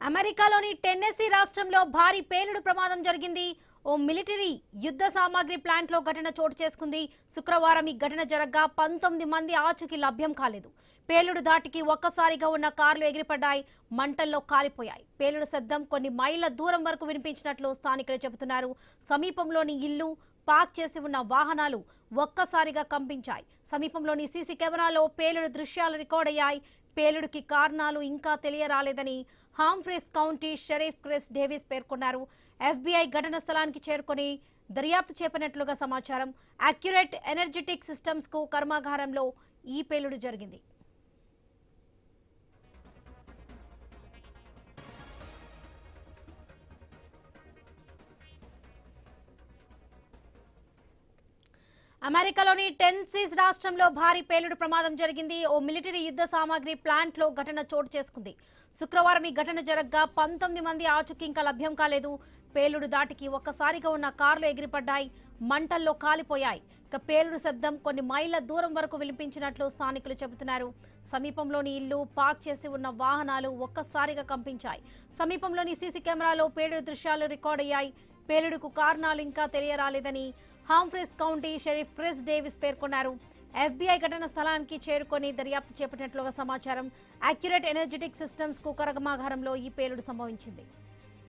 అమెరికాలోని టెన్నెసీ రాష్ట్రంలో భారీ పేలుడు ప్రమాదం జరిగింది. ఓ మిలిటరీ యుద్ధ సామాగ్రి ప్లాంట్లో ఘటన చోటు చేసుకుంది. శుక్రవారం ఈ ఘటన జరగ్గా 19 మంది ఆచూకీ లభ్యం కాలేదు. పేలుడు ధాటికి ఒక్కసారిగా ఉన్న కార్లు ఎగిరిపడ్డాయి, మంటల్లో కాలిపోయాయి. పేలుడు శబ్దం కొన్ని మైళ్ల దూరం వరకు వినిపించినట్లు స్థానికులు చెబుతున్నారు. సమీపంలోని ఇల్లు, పార్క్ చేసి ఉన్న వాహనాలు ఒక్కసారిగా కంపించాయి. సమీపంలోని సీసీ కెమెరాలో పేలుడు దృశ్యాలు రికార్డ్ అయ్యాయి. పేలుడుకి కారణాలు ఇంకా తెలియరాలేదని హాంఫ్రీస్ కౌంటీ షరీఫ్ క్రిస్ డేవిస్ పేర్కొన్నారు. FBI ఘటన స్థలానికి చేరుకొని దర్యాప్తు చేపట్టినట్లుగా సమాచారం. అక్యురేట్ ఎనర్జెటిక్ సిస్టమ్స్ కు కర్మాగారంలో ఈ పేలుడు జరిగింది. అమెరికాలోని టెన్నెసీ రాష్ట్రంలో భారీ పేలుడు ప్రమాదం జరిగింది. ఓ మిలిటరీ యుద్ధ సామాగ్రి ప్లాంట్లో ఘటన చోటు చేసుకుంది. శుక్రవారం ఈ ఘటన జరగ్గా 19 మంది ఆచూకీ ఇంకా లభ్యం కాలేదు. పేలుడు దాటికి ఒక్కసారిగా ఉన్న కార్లు ఎగిరిపడ్డాయి, మంటల్లో కాలిపోయాయి. ఇక పేలుడు శబ్దం కొన్ని మైళ్ల దూరం వరకు వినిపించినట్లు స్థానికులు చెబుతున్నారు. సమీపంలోని ఇల్లు, పార్క్ చేసి ఉన్న వాహనాలు ఒక్కసారిగా కంపించాయి. సమీపంలోని సీసీ కెమెరాలో పేలుడు దృశ్యాలు రికార్డ్ అయ్యాయి. పేలుడుకు కారణాలు ఇంకా తెలియరాలేదని హాంఫ్రీస్ కౌంటీ షరీఫ్ క్రిస్ డేవిస్ పేర్కొన్నారు. FBI ఘటన స్థలానికి చేరుకొని దర్యాప్తు చేపట్టినట్లుగా సమాచారం. అక్యురేట్ ఎనర్జెటిక్ సిస్టమ్స్ కు కర్మాగారంలో ఈ పేలుడు సంభవించింది.